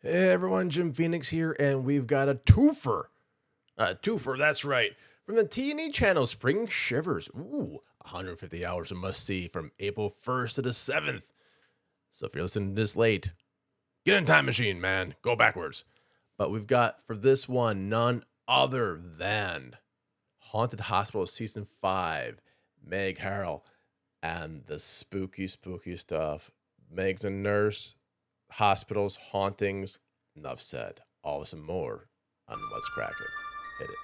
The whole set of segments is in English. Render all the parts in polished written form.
Hey everyone, Jim Phoenix here, and we've got a twofer. A twofer, that's right. From the T+E Channel, Spring Shivers. Ooh, 150 hours of must-see from April 1st to the 7th. So if you're listening this late, get in time machine, man. Go backwards. But we've got, for this one, none other than Haunted Hospital Season 5, Meg Harrell, and the spooky stuff. Meg's a nurse, hospitals, hauntings. Enough said. All this and more on What's Cracking. Hit it.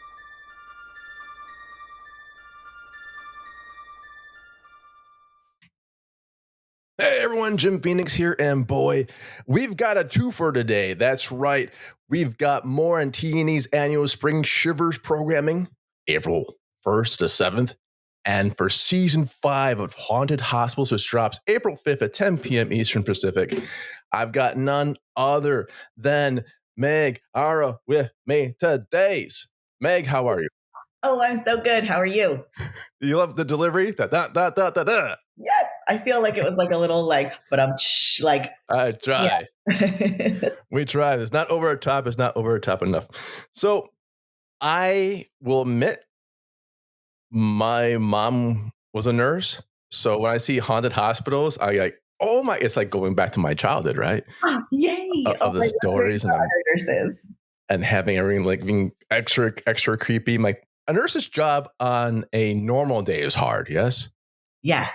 Hey everyone, Jim Phoenix here, and boy, we've got a twofer today. That's right. We've got more on T+E's annual Spring Shivers programming, April 1st to 7th. And for season 5 of Haunted Hospitals, which drops April 5th at 10 p.m. Eastern Pacific, I've got none other than Meg Ara with me today's. Meg, how are you? Oh, I'm so good. How are you? You love the delivery? Da. Yes, I feel like it was like a little but I'm like I try. yeah. We try. It's not over the top. It's not over the top enough. So I will admit my mom was a nurse. So when I see haunted hospitals, I like, oh my, it's like going back to my childhood, right? Yay! Oh Of the my God, stories nurses. and having everything like being extra creepy. Like a nurse's job on a normal day is hard. Yes. Yes.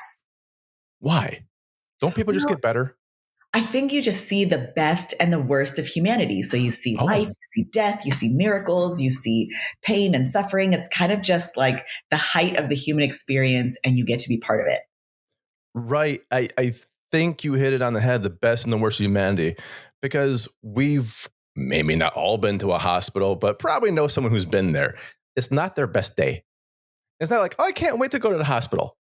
Why? Don't people just Well, get better? I think you just see the best and the worst of humanity. So you see life, Oh, you see death, you see miracles, you see pain and suffering. It's kind of just like the height of the human experience, and you get to be part of it. right. I think you hit it on the head, the best and the worst of humanity, because we've maybe not all been to a hospital, but probably know someone who's been there. It's not their best day. It's not like, oh, I can't wait to go to the hospital.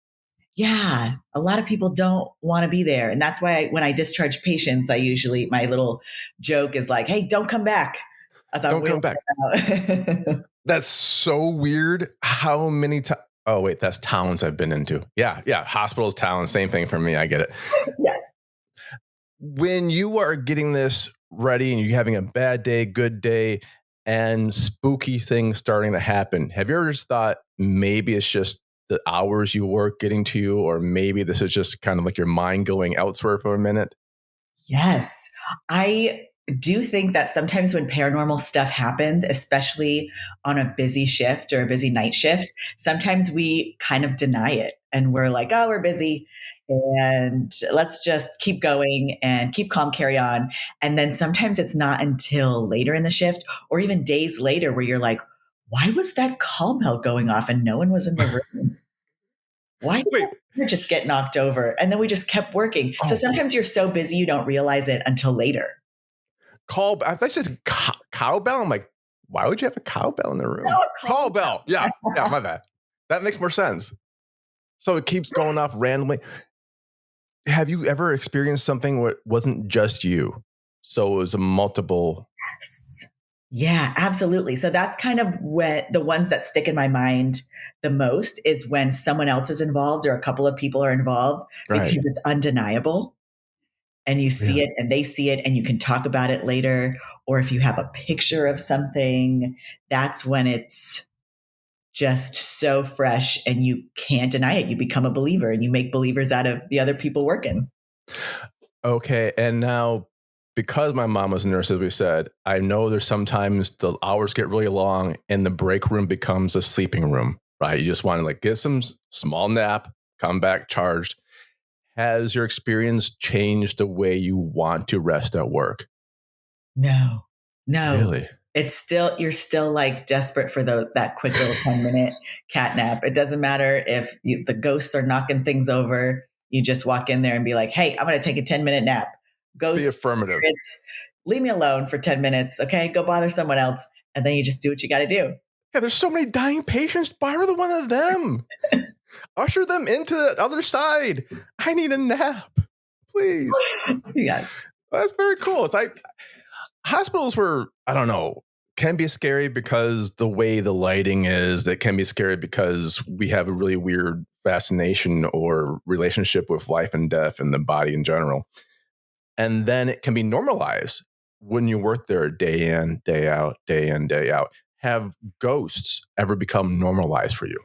Yeah, a lot of people don't want to be there. And that's why when I discharge patients, my little joke is like, hey, don't come back as I'm Don't come wheeling back. them out. That's so weird. How many times? Oh, wait, that's towns I've been into. Yeah. Hospitals, towns, same thing for me. I get it. Yes. When you are getting this ready and you're having a bad day, good day, and spooky things starting to happen, have you ever just thought maybe it's just the hours you work getting to you, or maybe this is just kind of like your mind going elsewhere for a minute? Yes. I do think that sometimes when paranormal stuff happens, especially on a busy shift or a busy night shift, sometimes we kind of deny it and we're like, oh, we're busy and let's just keep going and keep calm, carry on. And then sometimes it's not until later in the shift or even days later where you're like, why was that call bell going off and no one was in the room? Why did Wait, I just get knocked over? And then we just kept working. So oh, sometimes you're so busy you don't realize it until later. I thought you said cowbell. I'm like, why would you have a cowbell in the No, room? call Cowbell. Yeah, my bad. That makes more sense. So it keeps going off randomly. Have you ever experienced something where it wasn't just you? So it was a multiple. Yeah, absolutely. So that's kind of what the ones that stick in my mind the most is when someone else is involved or a couple of people are involved Right. because it's undeniable and you see Really? it and they see it and you can talk about it later. Or if you have a picture of something, that's when it's just so fresh and you can't deny it. You become a believer and you make believers out of the other people working. Okay. And now, because my mom was a nurse, as we said, I know there's sometimes the hours get really long and the break room becomes a sleeping room, right? You just want to like get some small nap, come back charged. Has your experience changed the way you want to rest at work? No, no. Really? It's still, you're still like desperate for that quick little 10-minute cat nap. It doesn't matter if the ghosts are knocking things over. You just walk in there and be like, hey, I'm going to take a 10-minute nap. Be Ghost affirmative. spirits, leave me alone for 10 minutes. Okay. Go bother someone else. And then you just do what you got to do. Yeah, there's so many dying patients. Borrow the one of them. Usher them into the other side. I need a nap, please. Yeah. That's very cool. It's like hospitals were, I don't know, can be scary because the way the lighting is. That can be scary because we have a really weird fascination or relationship with life and death and the body in general. And then it can be normalized when you work there day in, day out, day in, day out, have ghosts ever become normalized for you?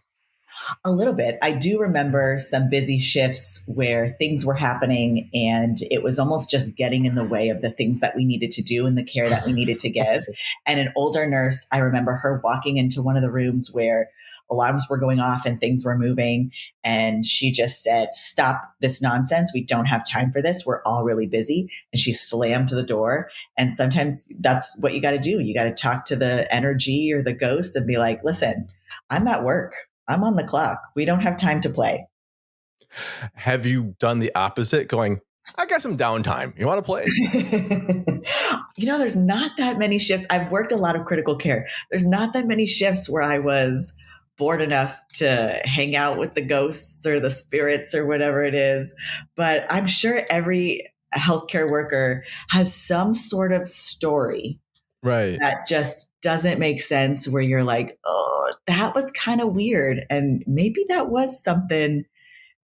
A little bit. I do remember some busy shifts where things were happening and it was almost just getting in the way of the things that we needed to do and the care that we needed to give. And an older nurse, I remember her walking into one of the rooms where alarms were going off and things were moving. And she just said, "Stop this nonsense. We don't have time for this. We're all really busy." And she slammed the door. And sometimes that's what you got to do. You got to talk to the energy or the ghosts and be like, "Listen, I'm at work. I'm on the clock. We don't have time to play." Have you done the opposite, going, I got some downtime. You want to play? There's not that many shifts. I've worked a lot of critical care. There's not that many shifts where I was bored enough to hang out with the ghosts or the spirits or whatever it is. But I'm sure every healthcare worker has some sort of story Right. that just doesn't make sense, where you're like, "Oh, that was kind of weird." And maybe that was something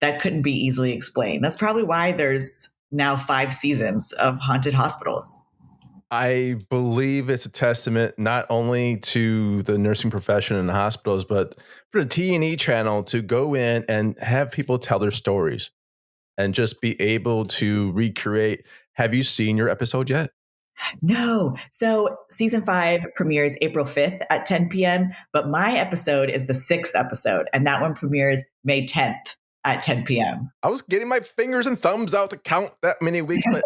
that couldn't be easily explained. That's probably why there's now 5 seasons of Haunted Hospitals. I believe it's a testament not only to the nursing profession in the hospitals, but for the T&E channel to go in and have people tell their stories and just be able to recreate. Have you seen your episode yet? No. So season 5 premieres April 5th at 10 p.m., but my episode is the 6th episode, and that one premieres May 10th at 10 p.m. I was getting my fingers and thumbs out to count that many weeks, but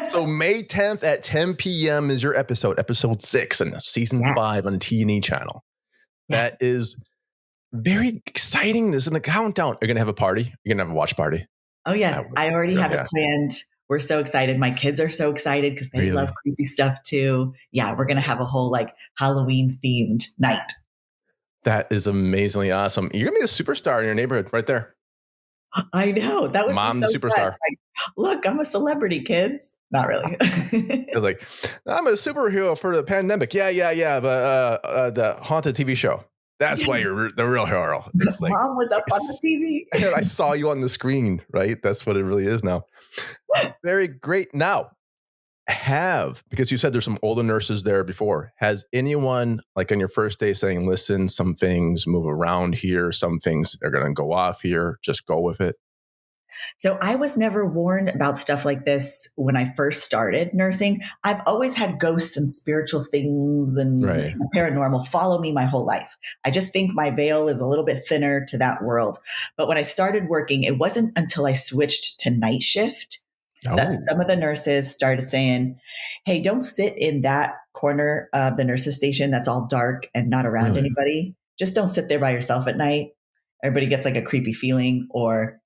so May 10th at 10 p.m. is your episode 6 in season Yes. 5 on the T&E channel. Yes. That is very exciting. This is a countdown. You're going to have a party? You're going to have a watch party? Oh, yes. I already have Yeah. it planned. We're so excited. My kids are so excited because they Really? love creepy stuff too. Yeah, we're going to have a whole Halloween themed night. That is amazingly awesome. You're going to be a superstar in your neighborhood right there. I know. That would Mom, be so the superstar. fun. Look, I'm a celebrity, kids. Not really. It's like, I'm a superhero for the pandemic. Yeah. But the haunted TV show. That's why you're the real hero. It's like, Mom was up on the TV. I saw you on the screen, right? That's what it really is now. Very great. Now, because you said there's some older nurses there before, has anyone on your first day saying, listen, some things move around here, some things are going to go off here, just go with it? So I was never warned about stuff like this when I first started nursing. I've always had ghosts and spiritual things and Right. paranormal follow me my whole life. I just think my veil is a little bit thinner to that world. But when I started working, it wasn't until I switched to night shift that some of the nurses started saying, "Hey, don't sit in that corner of the nurses station that's all dark and not around anybody. Just don't sit there by yourself at night. Everybody gets a creepy feeling." Or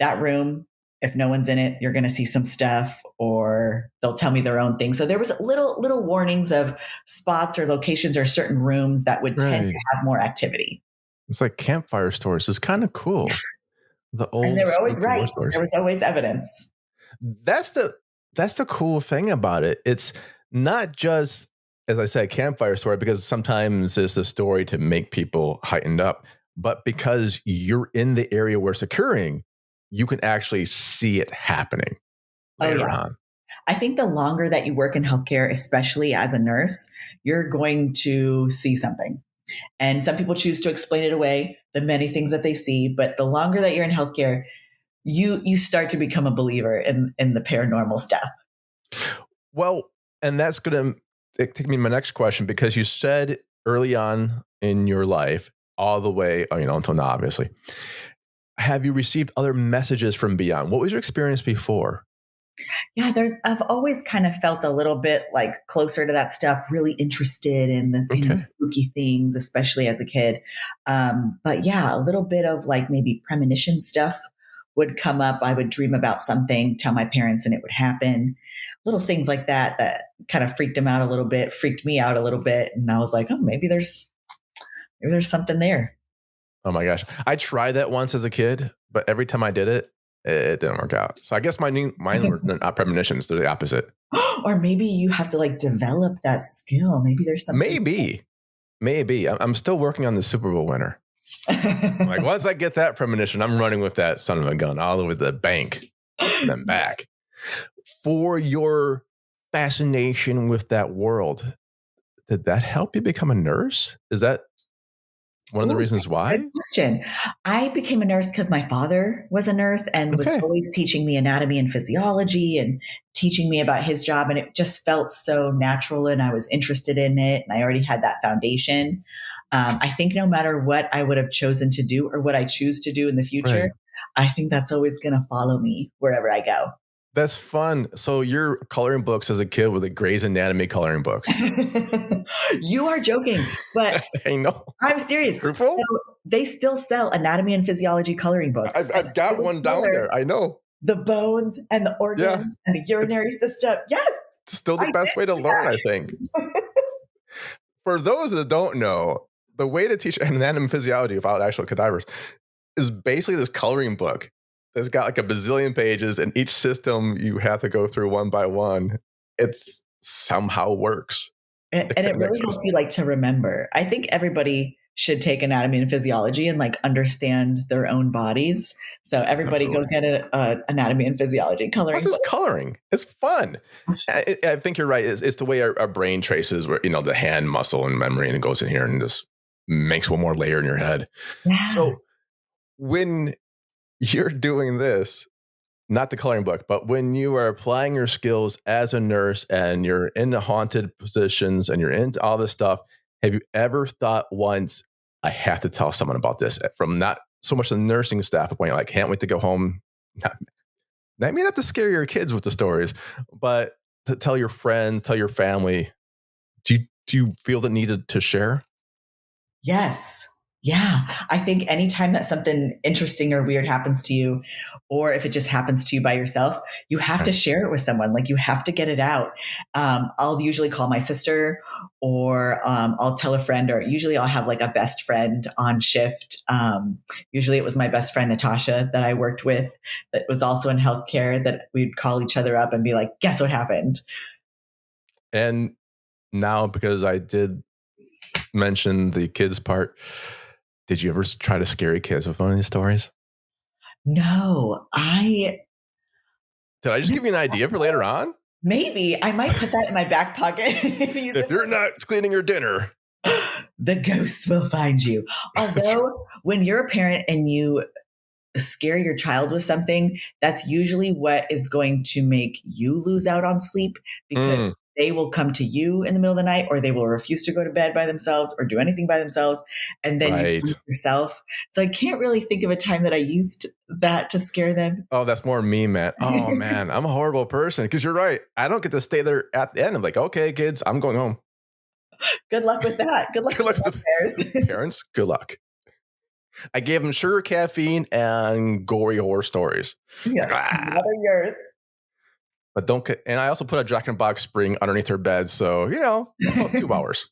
that room, if no one's in it, you're going to see some stuff, or they'll tell me their own thing. So there was little warnings of spots or locations or certain rooms that would tend to have more activity. It's like campfire stories. It's kind of cool. Yeah. The old And they were always spooky war right. stories. There was always evidence. That's the cool thing about it. It's not just, as I said, campfire story, because sometimes it's a story to make people heightened up, but because you're in the area where it's occurring, you can actually see it happening later on. I think the longer that you work in healthcare, especially as a nurse, you're going to see something. And some people choose to explain it away, the many things that they see. But the longer that you're in healthcare, you start to become a believer in the paranormal stuff. Well, and that's going to take me to my next question, because you said early on in your life, all the way, until now, obviously, have you received other messages from beyond? What was your experience before? Yeah, I've always kind of felt a little bit closer to that stuff, really interested in the spooky things, especially as a kid. But yeah, a little bit of maybe premonition stuff would come up. I would dream about something, tell my parents, and it would happen. Little things like that kind of freaked me out a little bit. And I was like, oh, maybe there's something there. Oh my gosh. I tried that once as a kid, but every time I did it, it didn't work out. So I guess mine were not premonitions. They're the opposite. Or maybe you have to develop that skill. Maybe there's something. Maybe. I'm still working on the Super Bowl winner. Once I get that premonition, I'm running with that son of a gun all the way to the bank and then back. For your fascination with that world, did that help you become a nurse? Is that one of the Ooh, reasons good why? question. I became a nurse because my father was a nurse and was Okay. always teaching me anatomy and physiology and teaching me about his job. And it just felt so natural and I was interested in it. And I already had that foundation. I think no matter what I would have chosen to do or what I choose to do in the future, Right. I think that's always going to follow me wherever I go. That's fun. So you're coloring books as a kid with the Grey's Anatomy coloring books. You are joking, but I know. I'm serious. Truthful? So they still sell anatomy and physiology coloring books. And I've I got would one down color there. I know. the bones and the Yeah. organs and the It's urinary system. Yes, still the I best way to did learn, I think. For those that don't know, the way to teach anatomy and physiology without actual cadavers is basically this coloring book that's got like a bazillion pages, and each system you have to go through one by one. It's somehow works. that. If And that it really makes helps sense. you like to remember. I think everybody should take anatomy and physiology and like understand their own bodies. So everybody go Absolutely. get a anatomy and physiology Plus, coloring it's book. coloring. It's fun. I think you're right. It's the way our brain traces, where the hand muscle and memory, and it goes in here and just makes one more layer in your head. Yeah. So when you're doing this, not the coloring book, but when you are applying your skills as a nurse and you're in the haunted positions and you're into all this stuff, have you ever thought once, I have to tell someone about this, from not so much the nursing staff point, like, can't wait to go home? I mean, not to scare your kids with the stories, but to tell your friends, tell your family. Do you feel the need to share? Yes. Yeah. I think anytime that something interesting or weird happens to you, or if it just happens to you by yourself, you have to Right. share it with someone. Like you have to get it out. I'll usually call my sister or I'll tell a friend, or usually I'll have like a best friend on shift. Usually it was my best friend, Natasha, that I worked with that was also in healthcare, that we'd call each other up and be like, guess what happened? And now, because I did mention the kids part, did you ever try to scare your kids with one of these stories? No, Did I just give you an idea for later on? maybe I might put that in my back pocket and use If it you're not cleaning your dinner, the ghosts will find you. Although, when you're a parent and you scare your child with something, that's usually what is going to make you lose out on sleep because Mm, they will come to you in the middle of the night or they will refuse to go to bed by themselves or do anything by themselves. And then you right. freeze yourself. So I can't really think of a time that I used that to scare them. Oh, that's more me, man. Oh, man, I'm a horrible person, because you're right. I don't get to stay there at the end. I'm like, okay, kids, I'm going home. Good luck with that. Good luck Good with luck the to the nightmares. parents. Good luck. I gave them sugar, caffeine, and gory horror stories. It's like, Yeah, ah. another yours. But don't. And I also put a Jack in the Box spring underneath her bed, so about 2 hours.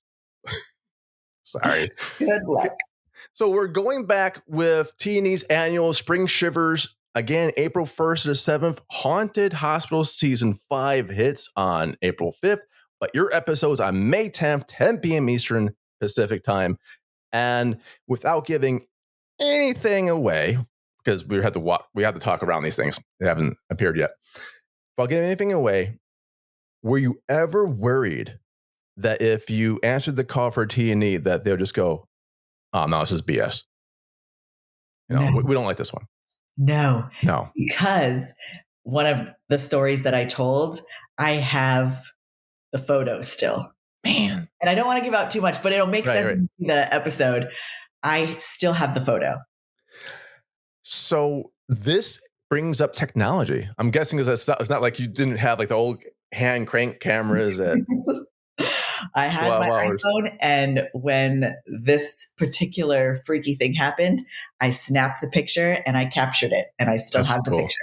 Sorry. Good luck. So we're going back with T&E's annual Spring Shivers. Again, April 1st to the 7th. Haunted Hospital Season 5 hits on April 5th, but your episode's on May 10th, 10 p.m. Eastern Pacific Time. And without giving anything away, because we have to talk around these things. They haven't appeared yet. Without giving anything away, were you ever worried that if you answered the call for T&E that they'll just go, oh, no, this is BS? No, We don't like this one. no, No. because one of the stories that I told, I have the photo still. Man. And I don't want to give out too much, but it'll make Right, sense right. in the episode. I still have the photo. So this brings up technology. I'm guessing it's not like you didn't have like the old hand crank cameras at I had 12 my hours. iPhone, and when this particular freaky thing happened, I snapped the picture and I captured it, and I still That's have the cool. picture.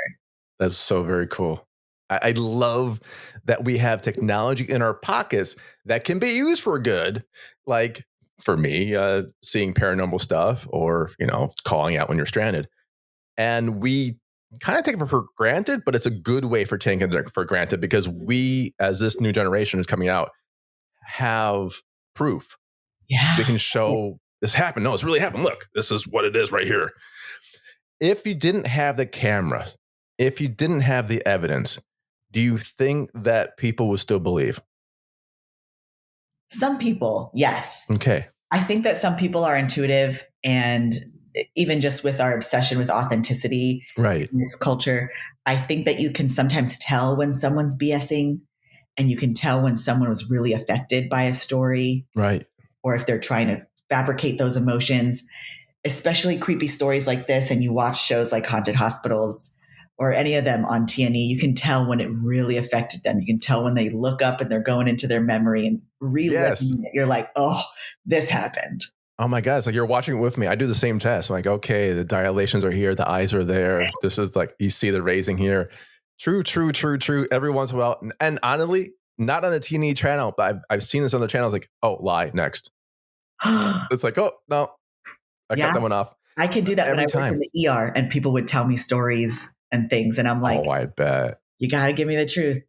That's so very cool. I love that we have technology in our pockets that can be used for good. Like for me, seeing paranormal stuff, or, calling out when you're stranded. And we kind of take it for granted, but it's a good way for taking it for granted, because we, as this new generation is coming out, have proof. We Yeah. can show this happened. No, it's really happened. Look, this is what it is right here. If you didn't have the cameras, if you didn't have the evidence, Do you think that people will still believe? Some people, yes. Okay. I think that some people are intuitive, and even just with our obsession with authenticity Right. in this culture, I think that you can sometimes tell when someone's BSing, and you can tell when someone was really affected by a story, Right. or if they're trying to fabricate those emotions, especially creepy stories like this. And you watch shows like Haunted Hospitals or any of them on T&E, you can tell when it really affected them. You can tell when they look up and they're going into their memory and Yes. reliving it. You're like, oh, this happened. Oh my God. It's like you're watching it with me. I do the same test. I'm like, okay, the dilations are here. The eyes are there. This is like, you see the raising here. True, true, true, true. Every once in a while. And honestly, not on the T&E channel, but I've seen this on the channels like, oh, lie next. It's like, oh, no, I cut Yeah, that one off I could do that when I every worked in time. the ER and people would tell me stories and things. And I'm like, Oh, I bet. you got to give me the truth.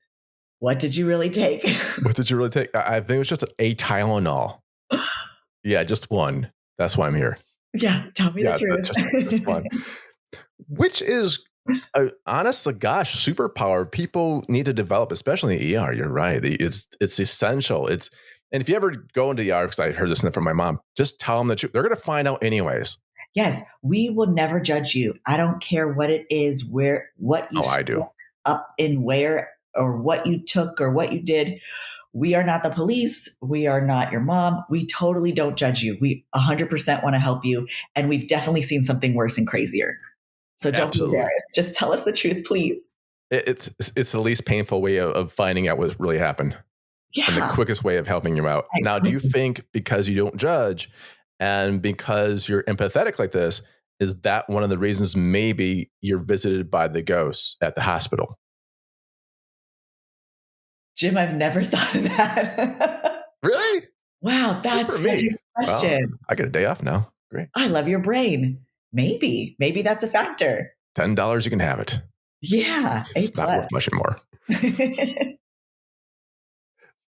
What did you really take? What did you really take? I think it was just a Tylenol. Yeah, just one. That's why I'm here. Yeah, tell me the Yeah, that's just truth. one. Which is, honest to gosh, superpower people need to develop, especially in the ER. You're right. It's essential. And if you ever go into the ER, because I heard this from my mom, just tell them the truth. They're going to find out anyways. Yes, we will never judge you. I don't care what it is, what you Oh, I do. stuck up in where, or what you took, or what you did. We are not the police. We are not your mom. We totally don't judge you. We 100% want to help you. And we've definitely seen something worse and crazier. So don't be Absolutely. embarrassed. Just tell us the truth, please. It's the least painful way of finding out what really happened, and the Yeah, quickest way of helping you out. I Now, do you agree. think because you don't judge and because you're empathetic like this, is that one of the reasons maybe you're visited by the ghosts at the hospital? Jim, I've never thought of that. Really? Wow, Good for that's such a me. good Well, question. I get a day off now. Great. I love your brain. Maybe that's a factor. $10, you can have it. Yeah, A It's not plus. worth much anymore.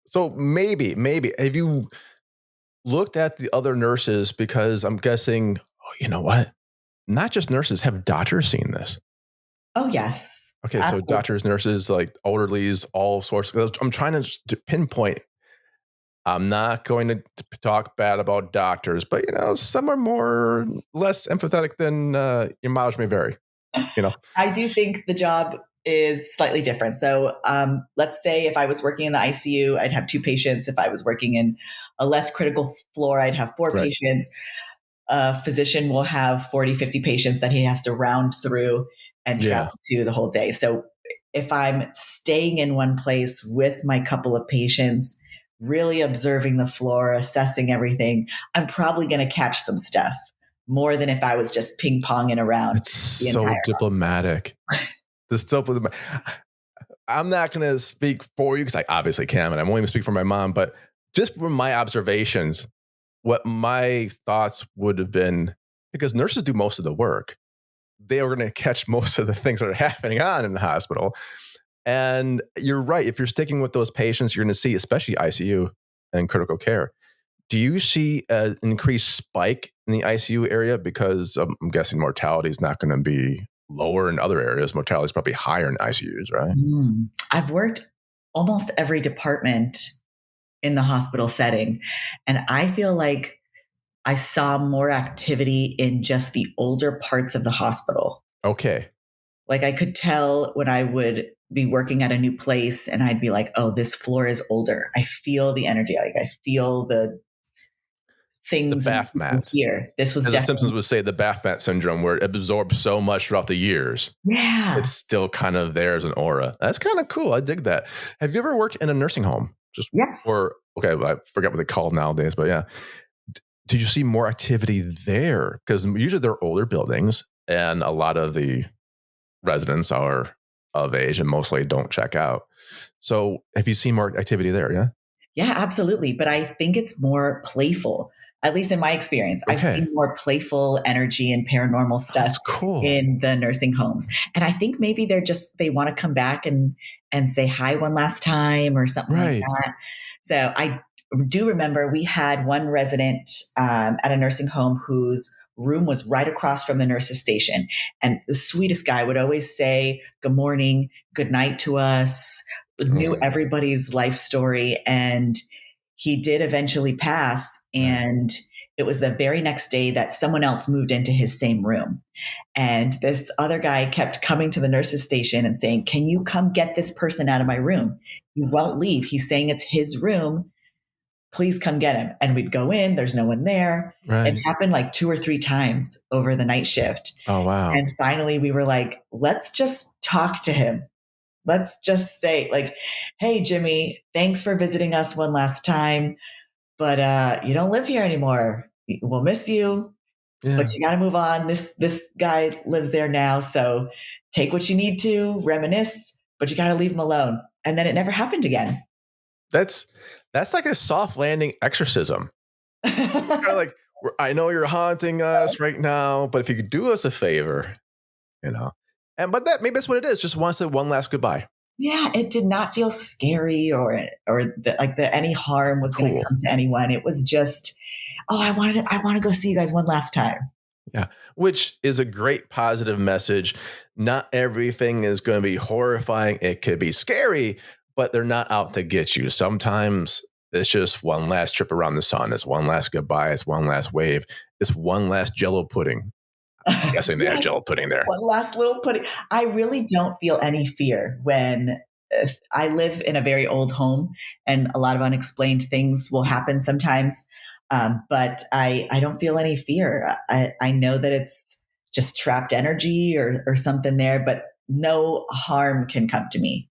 So maybe, have you looked at the other nurses? Because I'm guessing, oh, you know what? Not just nurses, have doctors seen this? Oh, yes. Okay, so Absolutely. doctors, nurses, like elderlies, all sorts. I'm trying to pinpoint. I'm not going to talk bad about doctors, but some are more less empathetic than your mileage may vary. You know, I do think the job is slightly different. So let's say if I was working in the ICU, I'd have two patients. If I was working in a less critical floor, I'd have four right? patients. A physician will have 40, 50 patients that he has to round through and travel Yeah, to the whole day. So if I'm staying in one place with my couple of patients, really observing the floor, assessing everything, I'm probably going to catch some stuff more than if I was just ping ponging around it's the so entire. diplomatic. I'm not going to speak for you because I obviously can, and I'm only going to speak for my mom. But just from my observations, what my thoughts would have been, because nurses do most of the work, they are going to catch most of the things that are happening on in the hospital. And you're right. If you're sticking with those patients, you're going to see, especially ICU and critical care. Do you see an increased spike in the ICU area? Because I'm guessing mortality is not going to be lower in other areas. Mortality is probably higher in ICUs, right? I've worked almost every department in the hospital setting, and I feel like I saw more activity in just the older parts of the hospital. Okay. Like I could tell when I would be working at a new place and I'd be like, oh, this floor is older. I feel the energy. Like I feel the The things and bath people mats. here. This was As the Simpsons definitely, would say, the bath mat syndrome, where it absorbs so much throughout the years. It's yeah. still kind of there as an aura. That's kind of cool. I dig that. Have you ever worked in a nursing home? Yes. Okay, I forget what they call nowadays, but yeah. Did you see more activity there? Because usually they're older buildings and a lot of the residents are of age and mostly don't check out. So have you seen more activity there? Yeah. Yeah, absolutely. But I think it's more playful, at least in my experience. I've Okay. seen more playful energy and paranormal Oh, stuff that's cool. in the nursing homes. And I think maybe they want to come back and say hi one last time or something like Right. that. So I do remember we had one resident at a nursing home whose room was right across from the nurse's station. And the sweetest guy would always say good morning, good night to us, knew Oh, everybody's life story. And he did eventually pass. right. And it was the very next day that someone else moved into his same room. And this other guy kept coming to the nurse's station and saying, can you come get this person out of my room? He won't leave. He's saying it's his room. Please come get him. And we'd go in, there's no one there. It Right. happened like 2 or 3 times over the night shift. Oh, wow. And finally we were like, let's just talk to him. Let's just say, like, hey, Jimmy, thanks for visiting us one last time, but you don't live here anymore. We'll miss you, but Yeah. you got to move on. This guy lives there now, so take what you need to, reminisce, but you got to leave him alone. And then it never happened again. That's like a soft landing exorcism. It's kind of like, I know you're haunting us right now, but if you could do us a favor, you know. But that maybe that's what it is. Just wants to one last goodbye. Yeah, it did not feel scary or any harm was going to Cool. come to anyone. It was just, oh, I want to go see you guys one last time. Yeah. Which is a great positive message. Not everything is going to be horrifying. It could be scary, but they're not out to get you. Sometimes it's just one last trip around the sun. It's one last goodbye. It's one last wave. It's one last Jello pudding. I'm guessing they had Yes, Jello pudding there. one last little pudding. I really don't feel any fear when I live in a very old home, and a lot of unexplained things will happen sometimes. But I don't feel any fear. I know that it's just trapped energy or something there, but no harm can come to me.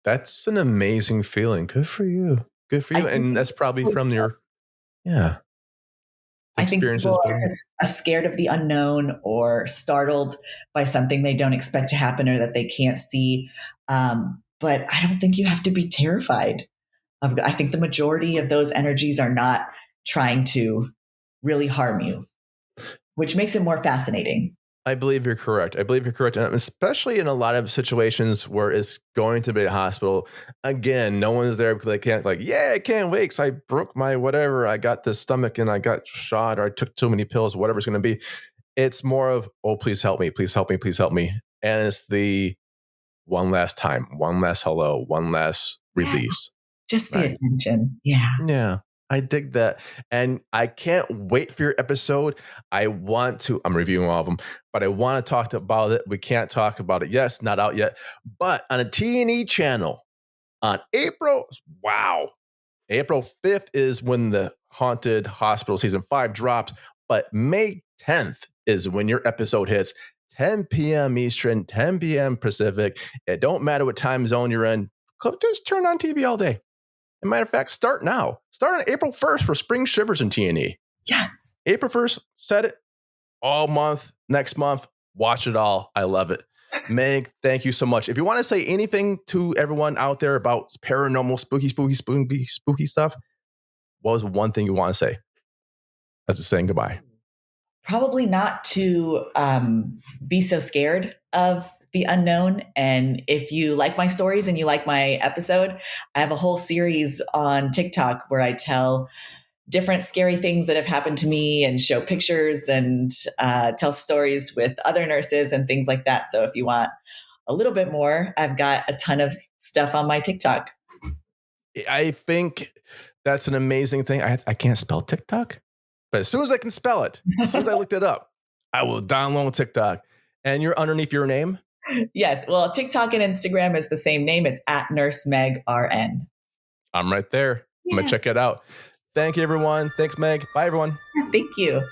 That's an amazing feeling. Good for you. Good for I you. think And that's probably from your, yeah, I think people experiences. are just scared of the unknown or startled by something they don't expect to happen or that they can't see. But I don't think you have to be terrified. I think the majority of those energies are not trying to really harm you, which makes it more fascinating. I believe you're correct. I believe you're correct. And especially in a lot of situations where it's going to be a hospital. Again, no one's there because they can't, like, yeah, I can't wait because I broke my whatever. I got the stomach and I got shot or I took too many pills, whatever it's going to be. It's more of, oh, please help me. Please help me. Please help me. And it's the one last time, one last hello, one last Yeah, release. just the Right. attention. Yeah. Yeah, I dig that. And I can't wait for your episode. I'm reviewing all of them, but I want to talk about it. We can't talk about it. Yes, not out yet, but on a T+E channel on April 5th is when the Haunted Hospital season 5 drops, but May 10th is when your episode hits. 10 p.m. Eastern, 10 p.m. Pacific. It don't matter what time zone you're in. Just turn on TV all day. As a matter of fact, start now. Start on April 1st for Spring Shivers in T+E. Yes. April 1st, set it all month. Next month, watch it all. I love it. Meg, thank you so much. If you want to say anything to everyone out there about paranormal, spooky stuff, what was one thing you want to say as a saying goodbye? Probably not to be so scared of the unknown. And if you like my stories and you like my episode, I have a whole series on TikTok where I tell different scary things that have happened to me and show pictures and tell stories with other nurses and things like that. So if you want a little bit more, I've got a ton of stuff on my TikTok. I think that's an amazing thing. I can't spell TikTok, but as soon as I can spell it, as soon as I looked it up, I will download TikTok. And you're underneath your name? Yes. Well, TikTok and Instagram is the same name. It's at NurseMegRN. I'm right there. I'm going Yeah. to check it out. Thank you, everyone. Thanks, Meg. Bye, everyone. Thank you.